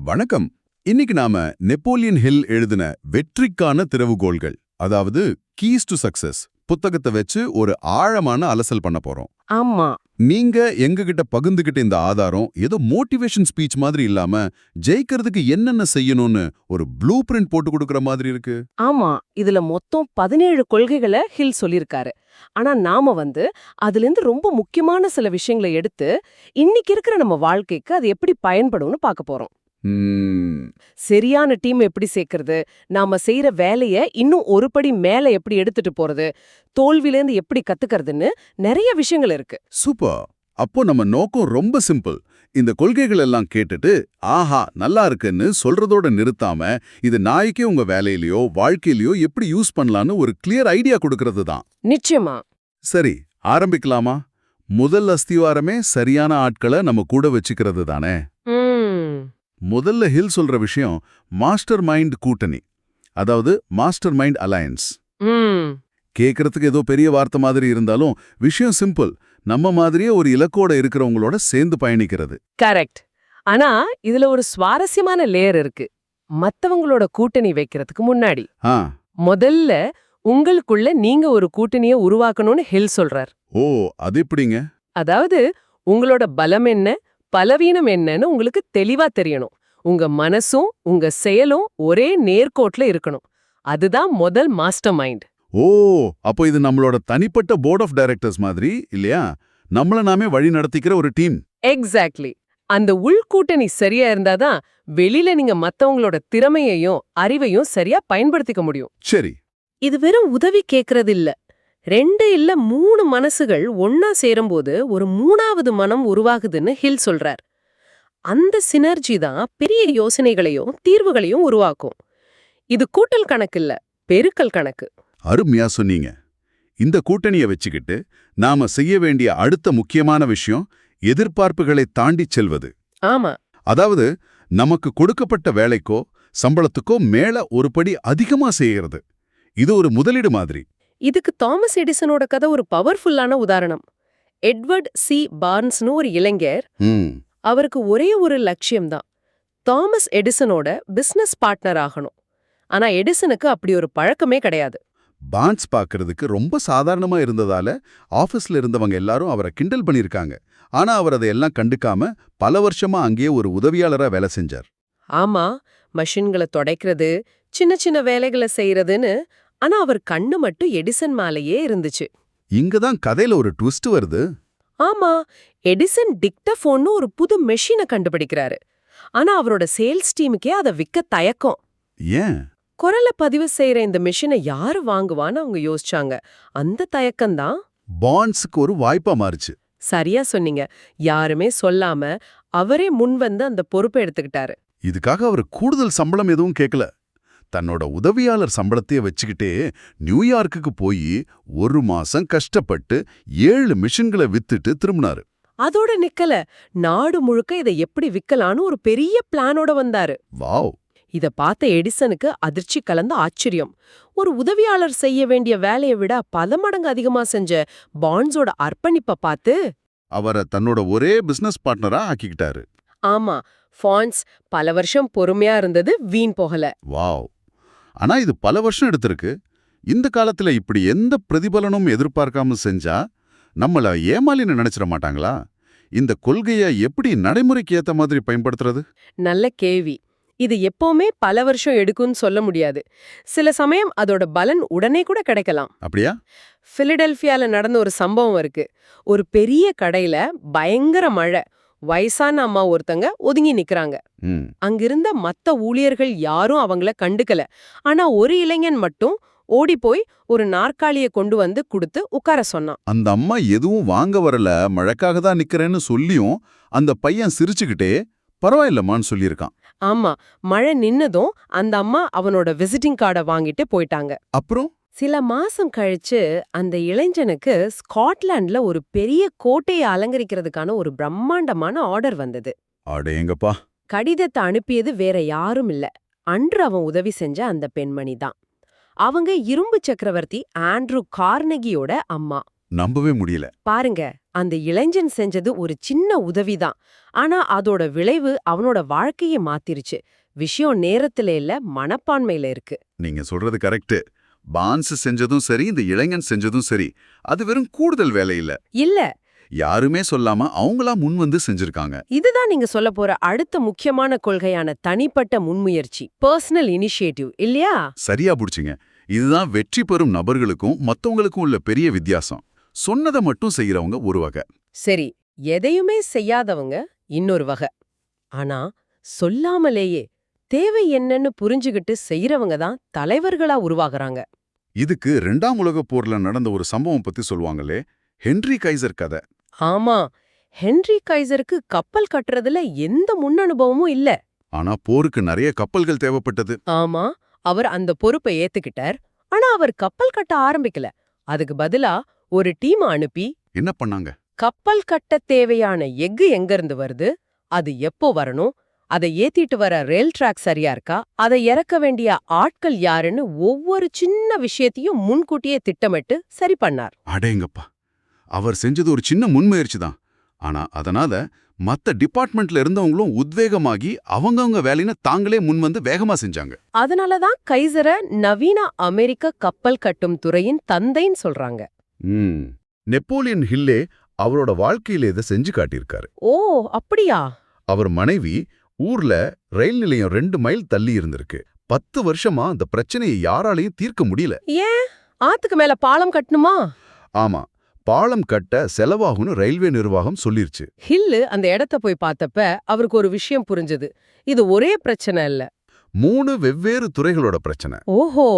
வணக்கம். இன்னைக்கு நாம நெப்போலியன் ஹில் எழுதின வெற்றிக்கான திறவுகோல்கள், அதாவது கீஸ் டு சக்சஸ் புத்தகத்தை வச்சு ஒரு ஆழமான அலசல் பண்ண போறோம். ஆமா. நீங்க எங்ககிட்ட பகிர்ந்துகிட்ட இந்த ஆதாரம் ஏதோ மோட்டிவேஷன் ஸ்பீச் மாதிரி இல்லாம ஜெயிக்கிறதுக்கு என்னென்ன செய்யணும்னு ஒரு ப்ளூ பிரிண்ட் போட்டு கொடுக்கற மாதிரி இருக்கு. ஆமா, இதுல மொத்தம் 17 கொள்கைகளை ஹில் சொல்லிருக்காரு. ஆனா நாம அதுல இருந்து ரொம்ப முக்கியமான சில விஷயங்களை எடுத்து இன்னைக்கு இருக்கிற நம்ம வாழ்க்கைக்கு அது எப்படி பயன்படும்னு பார்க்க போறோம். சரியான டீம் எப்படி சேர்க்கறது, நாம செய்யற வேலைய இன்னும் ஒரு படி மேல எப்படி எடுத்துட்டு போறது, தோல்வியிலேருந்து எப்படி கத்துக்கிறதுன்னு நிறைய விஷயங்கள் இருக்கு. சூப்பர். அப்போ நம்ம நோக்கம் ரொம்ப சிம்பிள். இந்த கொள்கைகள் எல்லாம் கேட்டுட்டு ஆஹா நல்லா இருக்குன்னு சொல்றதோட நிறுத்தாம இது நாளைக்கே உங்க வேலையிலயோ வாழ்க்கையிலயோ எப்படி யூஸ் பண்ணலான்னு ஒரு கிளியர் ஐடியா கொடுக்கறது தான். நிச்சயமா. சரி, ஆரம்பிக்கலாமா? முதல் அஸ்திவாரமே சரியான ஆட்களை நம்ம கூட வச்சுக்கிறது தானே. முதல்ல ஹில் சொல்ற விஷயம் மாஸ்டர் மைண்ட் கூட்டணி, அதாவது மாஸ்டர் மைண்ட் அலையன்ஸ். கேட்கறதுக்கு ஏதோ பெரிய வார்த்தை மாதிரி இருந்தாலும் விஷயம் சிம்பிள். நம்ம மாதிரியே ஒரு இலக்கோட இருக்கிறவங்களோட சேர்ந்து பயணிக்கிறது. கரெக்ட். ஆனா இதுல ஒரு சுவாரஸ்யமான லேயர் இருக்கு. மத்தவங்களோட கூட்டணி வைக்கிறதுக்கு முன்னாடி முதல்ல உங்களுக்குள்ள நீங்க ஒரு கூட்டணிய உருவாக்கணும்னு ஹில் சொல்றார். ஓ, அது எப்படிங்க? அதாவது உங்களோட பலம் என்ன, பலவீனம் என்னன்னு உங்களுக்கு தெளிவா தெரியணும். உங்க மனசும் உங்க செயலும் ஒரே நேர்கோட்ல இருக்கணும். அதுதான் முதல் மாஸ்டர் மைண்ட். ஓ, அப்போ இது நம்மளோட தனிப்பட்ட போர்ட் ஆஃப் டைரக்டர்ஸ் மாதிரி இல்லையா? நம்மள நாமே வழி நடத்திக்கிற ஒரு டீம். எக்ஸாக்ட்லி. அந்த உள்கூட்டணி சரியா இருந்தாதான் வெளியில நீங்க மத்தவங்களோட திறமையையும் அறிவையும் சரியா பயன்படுத்திக்க முடியும். சரி, இது வெறும் உதவி கேட்கறது இல்ல. 2 இல்ல 3 மனசுகள் ஒன்னா சேரும்போது ஒரு 3வது மனம் உருவாகுதுன்னு ஹில் சொல்றார். அந்த சினர்ஜி தான் பெரிய யோசனைகளையும் தீர்வுகளையும் உருவாக்கும். இது கூட்டல் கணக்கு இல்ல, பெருக்கல் கணக்கு. அருமையா சொன்னீங்க. இந்த கூட்டணிய வச்சுக்கிட்டு நாம செய்ய வேண்டிய அடுத்த முக்கியமான விஷயம் எதிர்பார்ப்புகளை தாண்டிச் செல்வது. ஆமா. அதாவது நமக்கு கொடுக்கப்பட்ட வேலைக்கோ சம்பளத்துக்கோ மேல ஒரு படி அதிகமா செய்யறது. இது ஒரு முதலீடு மாதிரி. இதுக்கு தாமஸ் எடிசனோட கதை ஒரு பவர்ஃபுல்லான உதாரணம். எட்வர்ட் சி பார்ன்ஸ்னு ஒரு இளைஞர். அவருக்கு ஒரே ஒரு லட்சியம்தான், தாமஸ் எடிசனோட பிசினஸ் பார்ட்னர் ஆகணும். ஆனா எடிசனுக்கு அப்படி ஒரு பழக்கமே கிடையாது. பார்ன்ஸ் பார்க்கறதுக்கு ரொம்ப சாதாரணமா இருந்ததால ஆபீஸ்ல இருந்தவங்க எல்லாரும் அவரை கிண்டல் பண்ணிருக்காங்க. ஆனா அவர் அதையெல்லாம் கண்டுக்காம பல வருஷமா அங்கேயே ஒரு உதவியாளரா வேலை செஞ்சார். ஆமா, மஷின்களை தொடைக்கிறது, சின்ன சின்ன வேலைகளை செய்யறதுன்னு. ஆனா அவர் கண்ணு மட்டும் எடிசன் மேலேயே இருந்துச்சு. இங்கதான் கதையில ஒரு ட்விஸ்ட் வருது. ஆமா, எடிசன் டிக்டஃபோன்னு ஒரு புது மெஷினை கண்டுபிடிக்கிறாரு. ஆனா அவரோட சேல்ஸ் டீமுக்கே அதை விற்க தயக்கம். ஏன்? குரலை பதிவு செய்யற இந்த மெஷினை யாரு வாங்குவான்னு அவங்க யோசிச்சாங்க. அந்த தயக்கம்தான் பார்ன்ஸுக்கு ஒரு வாய்ப்பா மாறுச்சு. சரியா சொன்னீங்க. யாருமே சொல்லாம அவரே முன்வந்து அந்த பொறுப்பை எடுத்துக்கிட்டாரு. இதுக்காக அவர் கூடுதல் சம்பளம் எதுவும் கேட்கல. தன்னோட உதவியாளர் சம்பளத்தையே வச்சுக்கிட்டே நியூயார்க்குக்கு போய் 1 மாசம் கஷ்டப்பட்டு 7 மிஷின்களை வித்துட்டு திரும்பினாரு. அதோட நிக்கல, நாடு முழுக்க இதை எப்படி விக்கலான்னு ஒரு பெரிய பிளானோட வந்தாரு. வாவ்! இத பார்த்த எடிசனுக்கு அதிர்ச்சி கலந்த ஆச்சரியம். ஒரு உதவியாளர் செய்ய வேண்டிய வேலையை விட பல மடங்கு அதிகமா செஞ்ச பார்ன்ஸோட அர்ப்பணிப்பை பார்த்து அவரை தன்னோட ஒரே பிசினஸ் பார்ட்னரா ஆக்கிக்கிட்டாரு. ஆமா, பார்ன்ஸ் பல வருஷம் பொறுமையா இருந்தது வீண் போகல. வாவ்! ஆனா இது பல வருஷம் எடுத்திருக்கு. இந்த காலத்துல இப்படி எந்த பிரதிபலனும் எதிர்பார்க்காம செஞ்சா நம்மள ஏமாலின்னு நினைச்சிட மாட்டாங்களா? இந்த கொள்கையை எப்படி நடைமுறைக்கு ஏத்த மாதிரி பயன்படுத்துறது? நல்ல கேள்வி. இது எப்பவுமே பல வருஷம் எடுக்கும்னு சொல்ல முடியாது. சில சமயம் அதோட பலன் உடனே கூட கிடைக்கலாம். அப்படியா? பிலடெல்பியால நடந்த ஒரு சம்பவம் இருக்கு. ஒரு பெரிய கடையில பயங்கர மழை. வயசான அம்மா ஒருத்தங்க ஒதுங்கி நிக்கறாங்க. அங்கிருந்த மத்த ஊழியர்கள் யாரும் அவங்கள கண்டுக்கல. ஆனா ஒரு இளைஞன் மட்டும் ஓடி போய் ஒரு நாற்காலியை கொண்டு வந்து கொடுத்து உட்கார சொன்னான். அந்த அம்மா எதுவும் வாங்க வரல, மழைக்காக தான் நிக்கிறேன்னு சொல்லியும் அந்த பையன் சிரிச்சுக்கிட்டே பரவாயில்லம்மான்னு சொல்லியிருக்கான். ஆமா, மழை நின்னதும் அந்த அம்மா அவனோட விசிட்டிங் கார்டை வாங்கிட்டு போயிட்டாங்க. அப்புறம் சில மாசம் கழிச்சு அந்த இளைஞனுக்கு ஸ்காட்லாண்ட்ல ஒரு பெரிய கோட்டையை அலங்கரிக்கிறதுக்கான ஒரு பிரம்மாண்டமான ஆர்டர் வந்தது. அடேங்கப்பா! கடிதத்தை அனுப்பியது வேற யாரும் இல்ல, அன்று அவன் உதவி செஞ்ச அந்த பெண்மணி தான். அவங்க இரும்பு சக்கரவர்த்தி ஆண்ட்ரூ கார்னகியோட அம்மா. நம்பவே முடியல. பாருங்க, அந்த இளைஞன் செஞ்சது ஒரு சின்ன உதவிதான். ஆனா அதோட விளைவு அவனோட வாழ்க்கையை மாத்திருச்சு. விஷயம் நேரத்துல இல்ல, மனப்பான்மையில இருக்கு. நீங்க சொல்றது கரெக்ட். பான்ஸ் செஞ்சதும் சரி, இந்த இளைஞன் செஞ்சதும் சரி, அது வெறும் கூடுதல் வேலை இல்ல. இல்ல, யாருமே சொல்லாம அவங்களா முன் வந்து செஞ்சிருக்காங்க. இதுதான் நீங்க சொல்ல போற அடுத்த முக்கியமான கொள்கையான தனிப்பட்ட முன்முயற்சி, பர்சனல் இனிஷியேட்டிவ் இல்லையா? சரியா புடிச்சிங்க. இதுதான் வெற்றி பெறும் நபர்களுக்கும் மத்தவங்களுக்கும் உள்ள பெரிய வித்தியாசம். சொன்னதை மட்டும் செய்யறவங்க ஒரு வகை. சரி, எதையுமே செய்யாதவங்க இன்னொரு வகை. ஆனா சொல்லாமலேயே தேவை என்னன்னு புரிஞ்சுகிட்டு செய்யறவங்க தான் தலைவர்களா உருவாகுறாங்க. இதுக்கு 2ஆம் உலகப் போர்ல நடந்த ஒரு சம்பவம் பத்தி சொல்லுவாங்களே, ஹென்றி கைசர் கதை. ஆமா, ஹென்றி கைசருக்கு கப்பல் கட்டுறதுல எந்த முன் அனுபவமும் இல்ல. ஆனா போருக்கு நிறைய கப்பல்கள் தேவைப்பட்டது. ஆமா, அவர் அந்த பொறுப்பை ஏத்துக்கிட்டார். ஆனா அவர் கப்பல் கட்ட ஆரம்பிக்கல. அதுக்கு பதிலா ஒரு டீம் அனுப்பி என்ன பண்ணாங்க? கப்பல் கட்ட தேவையான எஃகு எங்க இருந்து வருது, அது எப்போ வரணும், அதை ஏத்திட்டு வர ரயில் ட்ராக் சரியா இருக்கா, அதை இறக்க வேண்டிய ஆட்கள் யாருன்னு ஒவ்வொரு சின்ன விஷயத்தையும் முன்கூட்டியே திட்டமிட்டு சரி பண்ணார். அடேங்கப்பா, அவர் செஞ்சது ஒரு சின்ன முன்முயற்சி தான். ஆனா அதனால மத்த டிபார்ட்மெண்ட்ல இருந்தவங்களும் உத்வேகமாகி அவங்கவங்க வேலையை தாங்களே முன் வந்து வேகமா செஞ்சாங்க. அதனாலதான் கைசர நவீன அமெரிக்க கப்பல் கட்டும் துறையின் தந்தைன்னு சொல்றாங்க. நெப்போலியன் ஹில்லே அவரோட வாழ்க்கையில இதை செஞ்சு காட்டியிருக்காரு. ஓ, அப்படியா? அவர் மனைவி ஊர்ல ரயில் நிலையம் 2 மைல் தள்ளி இருந்திருக்கு. 10 வருஷமா அந்த பிரச்சனையை யாராலையும் தீர்க்க முடியல. ஏன்? ஆத்துக்கு மேல பாலம் கட்டணுமா? ஆமா, பாலம் கட்ட செலவாகும்னு ரயில்வே நிர்வாகம் சொல்லிருச்சு. ஹில்லு அந்த இடத்த போய் பார்த்தப்ப அவருக்கு ஒரு விஷயம் புரிஞ்சது. இது ஒரே பிரச்சனை இல்ல, 3 வெவ்வேறு துறைகளோட பிரச்சனை. ஓஹோ.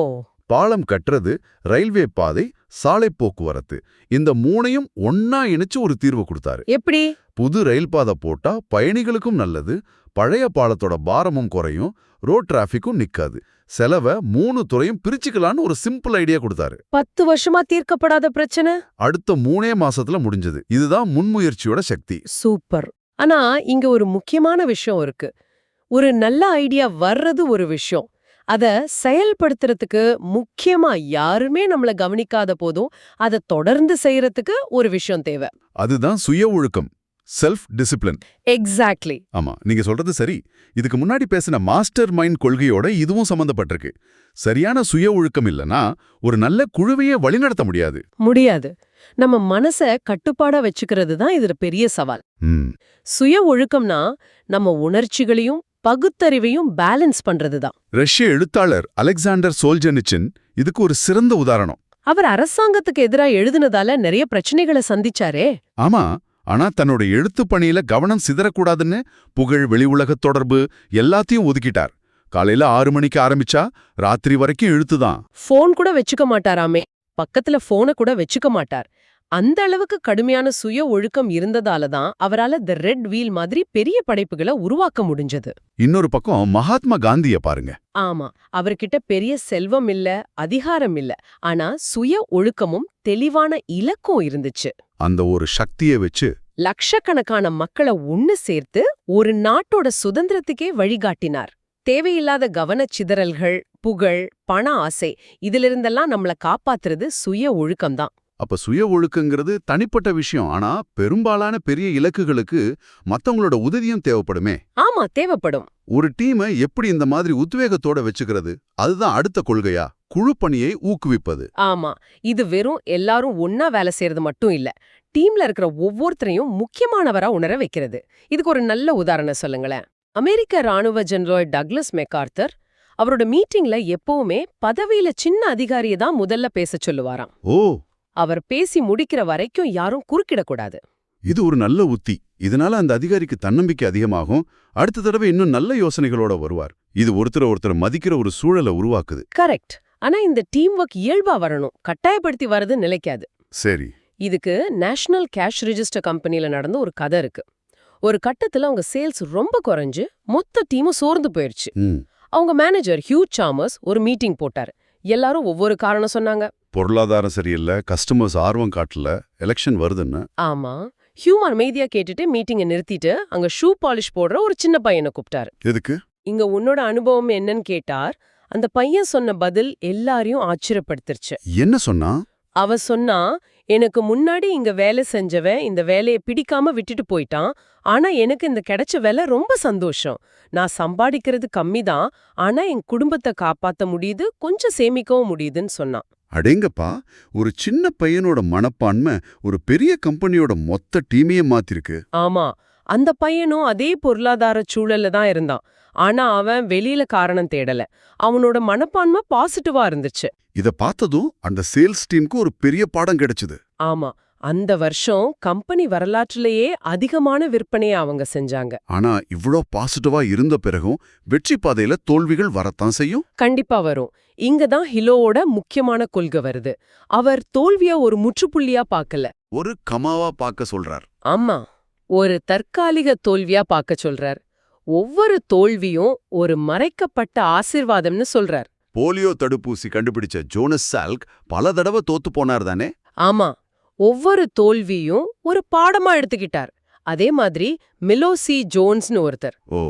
பாலம் கட்டுறது, ரயில்வே பாதை, சாலை போக்குவரத்து, இந்த 3ஐயும் ஒன்னா இணைச்சு ஒரு தீர்வு கொடுத்தாரு. எப்படி? புது ரயில் பாதை போட்டா பயணிகளுக்கும் நல்லது, பழைய பாலத்தோட பாரமும் குறையும், ரோட் டிராஃபிக்கும் நிக்காது. செலவை 3 துறையும் பிரிச்சுக்கலான்னு ஒரு சிம்பிள் ஐடியா கொடுத்தாரு. 10 வருஷமா தீர்க்கப்படாத பிரச்சனை அடுத்த 3 மாசத்துல முடிஞ்சது. இதுதான் முன்முயற்சியோட சக்தி. சூப்பர். ஆனா இங்க ஒரு முக்கியமான விஷயம் இருக்கு. ஒரு நல்ல ஐடியா வர்றது ஒரு விஷயம், அத செயல்படுத்துறதுக்கு முக்கியமா யாருமே நம்மள கவனிக்காத போதும் அதை தொடர்ந்து செய்யறதுக்கு ஒரு விஷயம் தேவை. அதுதான் சுய ஒழுக்கம், செல்ஃப் டிசிப்ளின். எக்ஸாக்ட்லி. ஆமா, நீங்க சொல்றது சரி. இதுக்கு முன்னாடி பேசின மாஸ்டர் மைண்ட் கொள்கையோட இதுவும் சம்பந்தப்பட்டிருக்கு. சரியான சுய ஒழுக்கம் இல்லனா ஒரு நல்ல குழுவையே வழிநடத்த முடியாது. நம்ம மனச கட்டுப்பாடா வச்சுக்கிறது தான் இதுல பெரிய சவால். சுய ஒழுக்கம்னா நம்ம உணர்ச்சிகளையும் பகுத்தறிவையும் பேலன்ஸ் பண்றதுதான். ரஷ்ய எழுத்தாளர் அலெக்சாண்டர் சோல்ஜெனிச்சின் இதுக்கு ஒரு சிறந்த உதாரணம். அவர் அரசாங்கத்துக்கு எதிராக எழுதுனதால நிறைய பிரச்சனைகளை சந்திச்சாரே. ஆமா, ஆனா தன்னோட எழுத்து பணியில கவனம் சிதறக்கூடாதுன்னு புகழ், வெளி உலக தொடர்பு எல்லாத்தையும் ஒதுக்கிட்டார். காலையில 6 மணிக்கு ஆரம்பிச்சா ராத்திரி வரைக்கும் எழுத்துதான். போன் கூட வச்சுக்க மாட்டாராமே. பக்கத்துல போனை கூட வச்சுக்க மாட்டார். அந்த அளவுக்கு கடுமையான சுய ஒழுக்கம் இருந்ததால தான் அவரால தி ரெட் வீல் மாதிரி பெரிய படைப்புகளை உருவாக்க முடிஞ்சது. இன்னொரு பக்கம் மகாத்மா காந்திய பாருங்க. ஆமா, அவர்கிட்ட பெரிய செல்வம் இல்ல, அதிகாரம் இல்ல, ஆனா சுய ஒழுக்கமும் தெளிவான இலக்கும் இருந்துச்சு. அந்த ஒரு சக்தியை வச்சு லட்சக்கணக்கான மக்களை ஒன்னு சேர்த்து ஒரு நாட்டோட சுதந்திரத்துக்கே வழிகாட்டினார். தேவையில்லாத கவனச்சிதறல்கள், புகழ், பண ஆசை, இதிலிருந்தெல்லாம் நம்மள காப்பாத்துறது சுய ஒழுக்கம்தான். அப்ப சுய ஒழுக்கங்கிறது தனிப்பட்ட விஷயம். ஆனா பெரும்பாலான பெரிய இலக்குகளுக்கு மத்தவங்களோட உதவியும் தேவைப்படுமே. ஆமா, தேவைப்படும். ஒரு டீமை எப்படி இந்த மாதிரி உத்வேகத்தோட வச்சுக்கிறது, அதுதான் அடுத்த கொள்கையா, குழு பணியை ஊக்குவிப்பது. ஆமா, இது வெறும் எல்லாரும் ஒன்னா வேலை செய்யறது மட்டும் இல்ல, டீம்ல இருக்கிற ஒவ்வொருத்தரையும் முக்கியமானவரா உணர வைக்கிறது. இதுக்கு ஒரு நல்ல உதாரணம் சொல்லுங்களேன். அமெரிக்க ராணுவ ஜெனரல் டக்ளஸ் மெக்கார்த்தர் அவரோட மீட்டிங்ல எப்பவுமே பதவியில சின்ன அதிகாரியை தான் முதல்ல பேச சொல்லுவாராம். ஓ, அவர் பேசி முடிக்கிற வரைக்கும் யாரும் குறுக்கிடக்கூடாது. இது ஒரு நல்ல உத்தி. இதனால அந்த அதிகாரிக்கு தன்னம்பிக்கை அதிகமாகும். அடுத்த தடவை இன்னும் நல்ல யோசனைகளோட வருவார். இது ஒருத்தர் மதிக்கிற ஒரு சூழலை உருவாக்குது. கரெக்ட். ஆனா இந்த டீம் ஒர்க் இயல்பா வரணும், கட்டாயப்படுத்தி வரது நிலைக்காது. சரி. இதுக்கு நேஷனல் கேஷ் ரெஜிஸ்டர் கம்பெனில நடந்த ஒரு கதை இருக்கு. ஒரு கட்டத்துல அவங்க சேல்ஸ் ரொம்ப குறைஞ்சு மொத்த டீமும் சோர்ந்து போயிருச்சு. அவங்க மேனேஜர் ஹியூ சாமர்ஸ் ஒரு மீட்டிங் போட்டாரு. எல்லாரும் ஒவ்வொரு காரணம் சொன்னாங்க. பொருளாதாரம் சரியில்லை, கஸ்டமர்ஸ் ஆர்வம் காட்டல, எலெக்ஷன் வருதுன்னு. ஆமா, ஹியூ அமைதியா கேட்டுட்டு மீட்டிங்கை நிறுத்திட்டு அங்க ஷூ பாலிஷ் போடுற ஒரு சின்ன பையனை கூப்பிட்டாரு. எதுக்கு? இங்க உன்னோட அனுபவம் என்னன்னு கேட்டார். அந்த பையன் சொன்ன பதில் எல்லாரையும் ஆச்சரியப்படுத்திருச்சு. என்ன சொன்னா? அவ சொன்னா, எனக்கு முன்னாடி இங்க வேலை செஞ்சவன் இந்த வேலையை பிடிக்காம விட்டுட்டு போயிட்டான். ஆனா எனக்கு இந்த கிடைச்ச வேலை ரொம்ப சந்தோஷம். நான் சம்பாதிக்கிறது கம்மிதான், ஆனா என் குடும்பத்தை காப்பாத்த முடியுது, கொஞ்சம் சேமிக்கவும் முடியுதுன்னு சொன்னான். அடேங்கப்பா, ஒரு சின்ன பையனோட மனப்பான்மை ஒரு பெரிய கம்பெனியோட மொத்த டீமையே மாத்திருக்கு. ஆமா, அந்த பையனும் அதே பொருளாதார சூழல்ல தான் இருந்தான். ஆனா அவன் வெளியில காரணம் தேடல. அவனோட மனப்பான்மை பாசிட்டிவா இருந்துச்சு. இத பார்த்ததும் அந்த சேல்ஸ் டீமுக்கு ஒரு பெரிய பாடம் கிடைச்சது. ஆமா, அந்த வருஷம் கம்பெனி வரலாற்றிலேயே அதிகமான விற்பனையை அவங்க செஞ்சாங்க. ஆனா இவ்ளோ பாசிட்டிவா இருந்த பிறகும் வெற்றி பாதையில தோல்விகள் வரத்தான் செய்யும். கண்டிப்பா வரும். இங்க தான் ஹிலோவோட முக்கியமான கொள்கை வருது. அவர் தோல்விய ஒரு முற்றுப்புள்ளியா பார்க்கல. ஒரு கமாவா பார்க்க சொல்றார். ஆமா, ஒரு தற்காலிக தோல்வியா பார்க்க சொல்றார். ஒவ்வொரு தோல்வியும் ஒரு மறைக்கப்பட்ட ஆசீர்வாதம்னு சொல்றார். போலியோ தடுப்பூசி கண்டுபிடிச்ச ஜோனஸ் சால்க் பல தடவை தோத்து போனார் தானே? ஆமா, ஒவ்வொரு தோல்வியும் ஒரு பாடமா எடுத்துக்கிட்டார். அதே மாதிரி மிலோசி ஜோன்ஸ்னு ஒருத்தர் ஓ,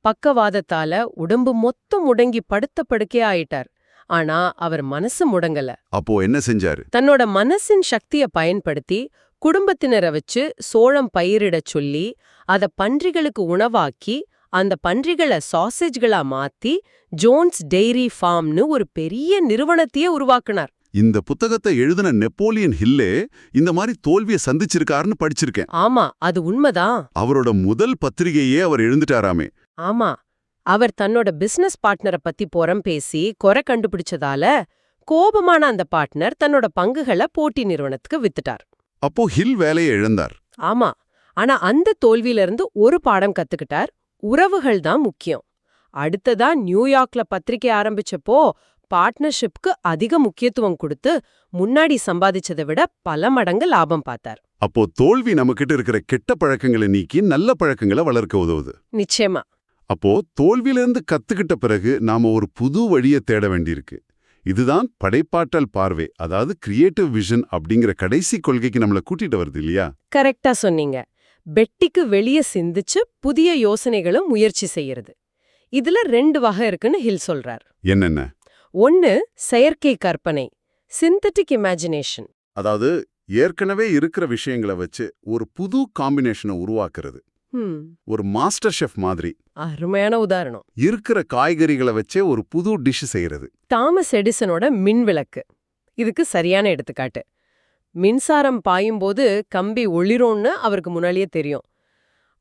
பக்கவாதத்தால உடம்பு மொத்தம் முடங்கி படுத்த படுக்கையா ஆயிட்டார். ஆனா அவர் மனசு முடங்கல. அப்போ என்ன செஞ்சாரு? தன்னோட மனசின் சக்திய பயன்படுத்தி குடும்பத்தினரை வச்சு சோளம் பயிரிடச் சொல்லி அத பன்றிகளுக்கு உணவாக்கி அந்த பன்றிகளை சாசேஜ்களா மாத்தி ஜோன்ஸ் டெய்ரி ஃபார்ம்னு ஒரு பெரிய நிறுவனத்தையே உருவாக்குனார். இந்த புத்தகத்தை எழுதின நெப்போலியன் ஹில்லே இந்த மாதிரி தோல்வியை சந்திச்சிருக்காருன்னு படிச்சிருக்கேன். ஆமா, அது உண்மைதான். அவரோட முதல் பத்திரிகையே அவர் எழுந்துட்டாராமே. ஆமா, அவர் தன்னோட பிசினஸ் பார்ட்னரை பத்தி புறம் பேசி குறை கண்டுபிடிச்சதால கோபமான அந்த பார்ட்னர் தன்னோட பங்குகளை போட்டி நிறுவனத்துக்கு வித்துட்டார். அப்போ ஹில் வேலையை இழந்தார். ஆமா, ஆனா அந்த தோல்வியிலிருந்து ஒரு பாடம் கத்துக்கிட்டார். உறவுகள் தான் முக்கியம். அடுத்ததா நியூயார்க்ல பத்திரிகை ஆரம்பிச்சப்போ பார்ட்னர்ஷிப்க்கு அதிக முக்கியத்துவம் கொடுத்து முன்னாடி சம்பாதிச்சதை விட பல மடங்கு லாபம் பார்த்தார். அப்போ தோல்வி நம்மகிட்ட இருக்கிற கெட்ட பழக்கங்களை நீக்கி நல்ல பழக்கங்களை வளர்க்க உதவுது. நிச்சயமா. அப்போ தோல்வியிலிருந்து கத்துக்கிட்ட பிறகு நாம ஒரு புது வழியை தேட வேண்டியிருக்கு. இதுதான் படைப்பாற்றல் பார்வை, அதாவது கிரியேட்டிவ் விஷன் அப்படிங்கிற கடைசி கொள்கைக்கு நம்மள கூட்டிட்டு வருது இல்லையா? கரெக்டா சொன்னீங்க. பெட்டிக்கு வெளியே சிந்திச்சு புதிய யோசனைகளும் முயற்சி செய்யறது. இதுல 2 வகை இருக்குன்னு ஹில் சொல்றார். என்னென்ன? ஒன்னு செயற்கை கற்பனை, சிந்தட்டிக் இமேஜினேஷன். அதாவது ஏற்கனவே இருக்கிற விஷயங்களை வச்சு ஒரு புது காம்பினேஷனை உருவாக்குறது. ஒரு மாஸ்டர் ஷெஃப் மாதிரி. அருமையான உதாரணம். இருக்கிற காய்கறிகளை வச்சே ஒரு புது டிஷ் செய்யறது. தாமஸ் எடிசனோட மின்விளக்கு இதுக்கு சரியான எடுத்துக்காட்டு. மின்சாரம் பாயும்போது கம்பி ஒளிரும்னு அவருக்கு முன்னாலேயே தெரியும்.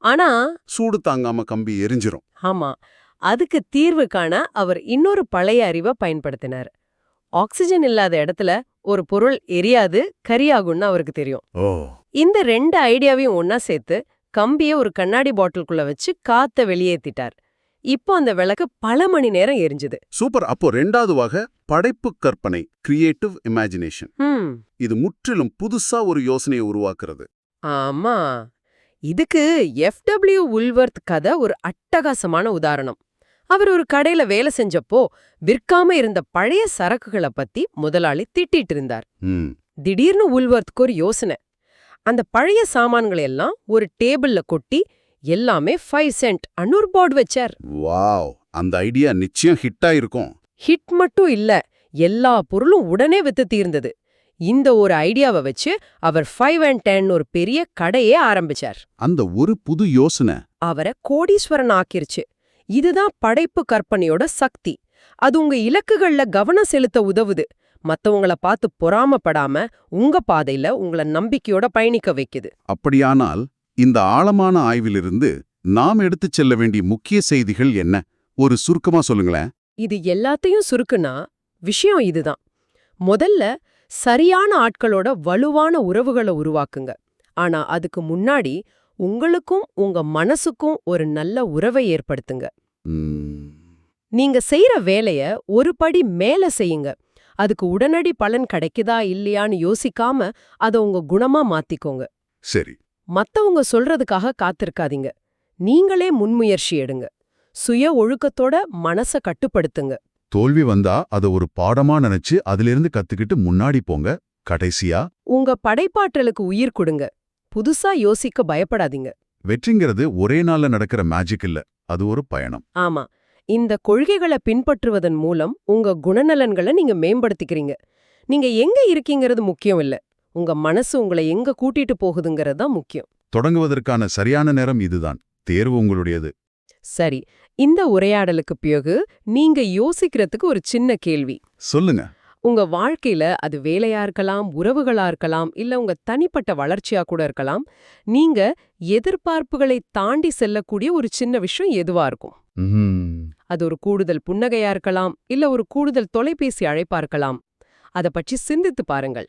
ஆனா சூடு தாங்காம கம்பி எரிஞ்சிரும். ஆமா, அதுக்கு தீர்வு காண அவர் இன்னொரு பழைய அறிவை பயன்படுத்தினார். ஆக்சிஜன் இல்லாத இடத்துல ஒரு பொருள் எரியாது, கரியாகும்னு அவருக்கு தெரியும். ஓ, இந்த 2 ஐடியாவையும் ஒன்னா சேர்த்து கம்பியை ஒரு கண்ணாடி பாட்டிலுக்குள்ள வச்சு காத்த வெளியேத்திட்டார். இப்போ அந்த விளக்கு பல மணி நேரம் எரிஞ்சுது. சூப்பர். அப்போ 2வது வகை படைப்பு கற்பனை, கிரியேட்டிவ் இமேஜினேஷன். இது முற்றிலும் புதுசா ஒரு யோசனையை உருவாக்குறது. ஆமா, இதுக்கு எஃப்.டபிள்யூ. உல்வர்த் கதை ஒரு அட்டகாசமான உதாரணம். அவர் ஒரு கடையில வேலை செஞ்சப்போ விற்காம இருந்த பழைய சரக்குகளை பத்தி முதலாளி திட்டிட்டு இருந்தார். திடீர்னு உல்வர்த்க்கு ஒரு யோசனை. அந்த பழைய சாமான்களை எல்லாம் ஒரு டேபிள்ல கொட்டி எல்லாமே 5 சென்ட் அன்னூர் போர்டு வச்சார். வாவ், அந்த ஐடியா நிச்சயம் ஹிட் ஆயிருக்கும். ஹிட் மட்டும் இல்ல, எல்லா பொருளும் உடனே வித்து தீர்ந்தது. இந்த ஒரு ஐடியாவை வச்சு அவர் 5 and 10 ஒரு பெரிய கடையே ஆரம்பிச்சார். அந்த ஒரு புது யோசனை அவரை கோடீஸ்வரன் ஆக்கிருச்சு. இதுதான் படைப்பு கற்பனையோட சக்தி. அது உங்க இலக்குகள்ல கவனம் செலுத்த உதவுது. மத்தவங்கள பார்த்து பொறாமப்படாம உங்க பாதையில உங்களை நம்பிக்கையோட பயணிக்க வைக்குது. அப்படியானால் இந்த ஆழமான ஆய்விலிருந்து நாம் எடுத்துச் செல்ல வேண்டிய முக்கிய செய்திகள் என்ன? ஒரு சுருக்கமா சொல்லுங்களேன். இது எல்லாத்தையும் சுருக்குனா விஷயம் இதுதான். முதல்ல சரியான ஆட்களோட வலுவான உறவுகளை உருவாக்குங்க. ஆனா அதுக்கு முன்னாடி உங்களுக்கும் உங்க மனசுக்கும் ஒரு நல்ல உறவை ஏற்படுத்துங்க. நீங்க செய்யற வேலைய ஒரு படி மேல செய்யுங்க. அதுக்கு உடனடி பலன் கிடைக்குதா இல்லையான்னு யோசிக்காம அதை உங்க குணமா மாத்திக்கோங்க. சரி. மத்தவங்க சொல்றதுக்காக காத்திருக்காதீங்க. நீங்களே முன்முயற்சி எடுங்க. சுய ஒழுக்கத்தோட மனச கட்டுப்படுத்துங்க. தோல்வி வந்தா அதை ஒரு பாடமா நினைச்சு அதிலிருந்து கத்துக்கிட்டு முன்னாடி போங்க. கடைசியா உங்க படைப்பாற்றலுக்கு உயிர் கொடுங்க. புதுசா யோசிக்க பயப்படாதீங்க. வெற்றிங்கிறது ஒரே நாள்ல நடக்கிற மேஜிக் இல்ல, அது ஒரு பயணம். ஆமா, இந்த கொள்கைகளை பின்பற்றுவதன் மூலம் உங்க குணநலன்களை நீங்க மேம்படுத்திக்கிறீங்க. நீங்க எங்க இருக்கீங்கிறது முக்கியம் இல்ல, உங்க மனசு உங்களை எங்க கூட்டிட்டு போகுதுங்கிறது தான் முக்கியம். தொடங்குவதற்கான சரியான நேரம் இதுதான். தேர்வு உங்களுடையது. சரி, இந்த உரையாடலுக்கு பிறகு நீங்க யோசிக்கிறதுக்கு ஒரு சின்ன கேள்வி. சொல்லுங்க. உங்க வாழ்க்கையில அது வேலையா இருக்கலாம், உறவுகளா இருக்கலாம், இல்ல உங்க தனிப்பட்ட வளர்ச்சியா கூட இருக்கலாம். நீங்க எதிர்பார்ப்புகளை தாண்டி செல்லக்கூடிய ஒரு சின்ன விஷயம் எதுவா இருக்கும்? அது ஒரு கூடுதல் புன்னகையா இருக்கலாம், இல்ல ஒரு கூடுதல் தொலைபேசி அழைப்பா இருக்கலாம். அத பற்றி சிந்தித்து பாருங்கள்.